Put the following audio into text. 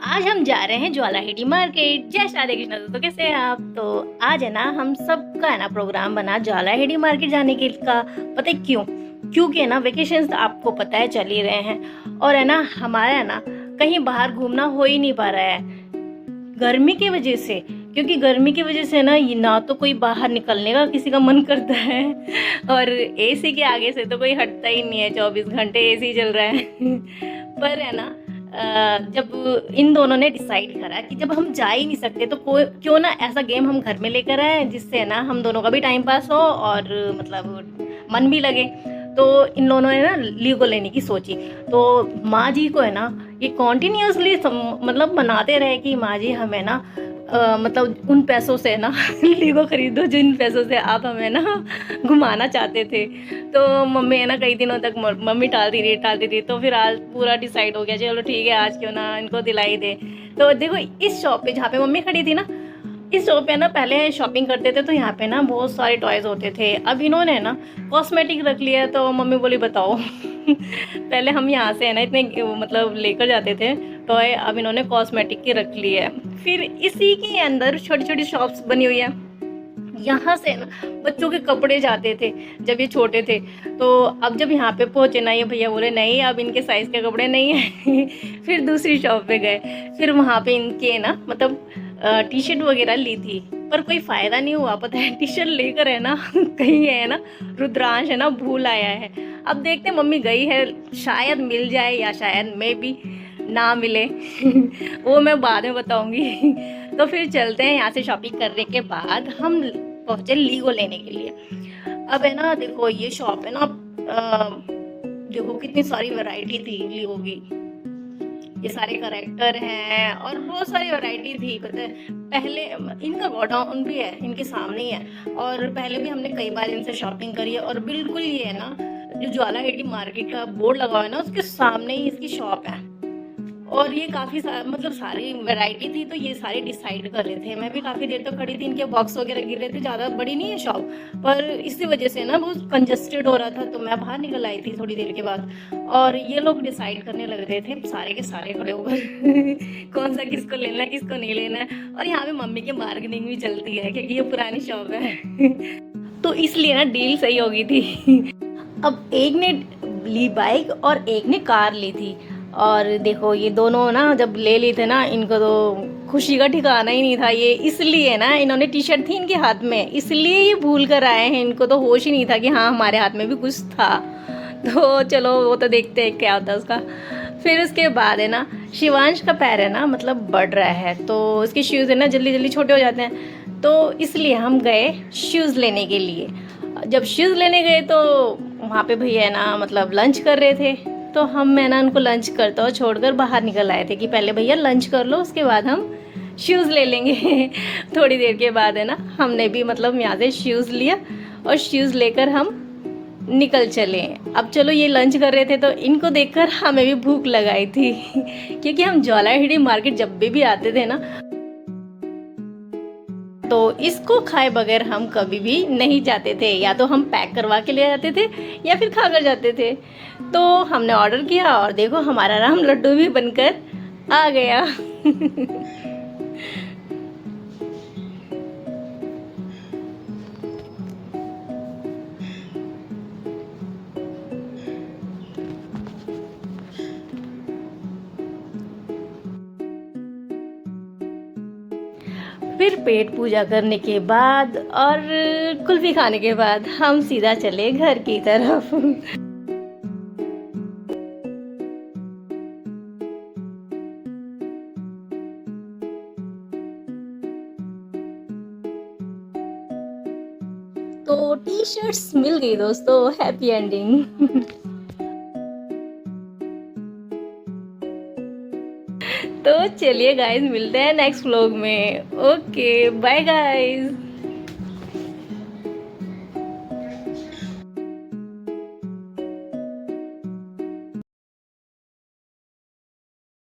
आज हम जा रहे हैं ज्वालाहेटी मार्केट। जय राधे कृष्ण दोस्तों, कैसे हैं आप। तो आज है ना हम सबका है ना प्रोग्राम बना ज्वालाहेटी मार्केट जाने के का। पता है क्यों? क्योंकि है ना वेकेशन तो आपको पता है चल ही रहे हैं, और है ना हमारा है ना कहीं बाहर घूमना हो ही नहीं पा रहा है गर्मी की वजह से। क्योंकि गर्मी की वजह से ना ये ना तो कोई बाहर निकलने का किसी का मन करता है, और एसी के आगे से तो कोई हटता ही नहीं है। 24 घंटे एसी चल रहा है। पर है ना जब इन दोनों ने डिसाइड करा कि जब हम जा ही नहीं सकते तो क्यों ना ऐसा गेम हम घर में लेकर आए जिससे ना हम दोनों का भी टाइम पास हो और मतलब मन भी लगे। तो इन दोनों ने ना लीगो लेने की सोची। तो माँ जी को है ना ये कॉन्टिन्यूसली मतलब मनाते रहे कि माँ जी हमें ना मतलब उन पैसों से ना लीगो खरीदो जिन पैसों से आप हमें ना घुमाना चाहते थे। तो मम्मी है ना कई दिनों तक मम्मी टालती रही। तो फिर आज पूरा डिसाइड हो गया, चलो ठीक है आज क्यों ना इनको दिलाई दे। तो देखो इस शॉप पे जहाँ पे मम्मी खड़ी थी ना, इस शॉप पे ना पहले शॉपिंग करते थे तो यहाँ पे ना बहुत सारे टॉयज होते थे। अब इन्होंने ना कॉस्मेटिक रख लिया। तो मम्मी बोली बताओ पहले हम यहाँ से है ना इतने मतलब लेकर जाते थे टॉय, अब इन्होंने कॉस्मेटिक की रख ली है। फिर इसी के अंदर छोटी छोटी शॉप्स बनी हुई है। यहाँ से ना बच्चों के कपड़े जाते थे जब ये छोटे थे। तो अब जब यहाँ पे पहुँचे ना ये भैया बोले नहीं अब इनके साइज़ के कपड़े नहीं है। फिर दूसरी शॉप पे गए, फिर वहाँ पे इनके ना मतलब टी शर्ट वगैरह ली थी, पर कोई फ़ायदा नहीं हुआ। पता है टी शर्ट लेकर है ना कहीं है ना रुद्रांश है ना भूल आया है। अब देखते मम्मी गई है, शायद मिल जाए या शायद मे भी ना मिले। वो मैं बाद में बताऊंगी। तो फिर चलते हैं यहाँ से। शॉपिंग करने के बाद हम पहुँचे लीगो लेने के लिए। अब है ना देखो ये शॉप है ना देखो कितनी सारी वैरायटी थी लीगो की। ये सारे करेक्टर हैं और बहुत सारी वैरायटी थी। पता है पहले इनका गोडाउन भी है इनके सामने ही है, और पहले भी हमने कई बार इनसे शॉपिंग करी है। और बिल्कुल ये है ना जो ज्वालाहेटी मार्केट का बोर्ड लगा हुआ है ना उसके सामने ही इसकी शॉप है। और ये काफ़ी मतलब सारी वैरायटी थी। तो ये सारे डिसाइड कर रहे थे। मैं भी काफ़ी देर तक खड़ी थी, इनके बॉक्स वगैरह गिर रहे थे। ज़्यादा बड़ी नहीं है शॉप, पर इसी वजह से ना बहुत कंजस्टेड हो रहा था। तो मैं बाहर निकल आई थी थोड़ी देर के बाद, और ये लोग डिसाइड करने लग रहे थे सारे के सारे खड़े होकर कौन सा किसको लेना है किसको नहीं लेना है। और यहाँ पे मम्मी की बार्गेनिंग भी चलती है क्योंकि ये पुरानी शॉप है। तो इसलिए ना डील सही हो गई थी। अब एक ने ली बाइक और एक ने कार ली थी। और देखो ये दोनों ना जब ले ली थे ना इनको तो खुशी का ठिकाना ही नहीं था। ये इसलिए ना इन्होंने टी शर्ट थी इनके हाथ में इसलिए ये भूल कर आए हैं। इनको तो होश ही नहीं था कि हाँ हमारे हाथ में भी कुछ था। तो चलो वो तो देखते हैं क्या होता है उसका। फिर उसके बाद है ना शिवांश का पैर है ना मतलब बढ़ रहा है, तो उसके शूज़ है ना जल्दी जल्दी छोटे हो जाते हैं। तो इसलिए हम गए शूज़ लेने के लिए। जब शूज़ लेने गए तो वहाँ पे भैया है ना मतलब लंच कर रहे थे। तो हम मैं ना उनको लंच करता हुआ छोड़कर बाहर निकल आए थे कि पहले भैया लंच कर लो उसके बाद हम शूज़ ले लेंगे। थोड़ी देर के बाद है ना हमने भी मतलब यहाँ से शूज़ लिया और शूज़ लेकर हम निकल चले। अब चलो ये लंच कर रहे थे तो इनको देखकर हमें भी भूख लगाई थी। क्योंकि हम ज्वालाहेटी मार्केट जब भी आते थे ना तो इसको खाए बगैर हम कभी भी नहीं जाते थे। या तो हम पैक करवा के ले जाते थे या फिर खा कर जाते थे। तो हमने ऑर्डर किया और देखो हमारा राम लड्डू भी बनकर आ गया। फिर पेट पूजा करने के बाद और कुल्फी खाने के बाद हम सीधा चले घर की तरफ। तो टी शर्ट्स मिल गई दोस्तों, हैप्पी एंडिंग। तो चलिए गाइस मिलते हैं नेक्स्ट व्लॉग में। Okay bye guys.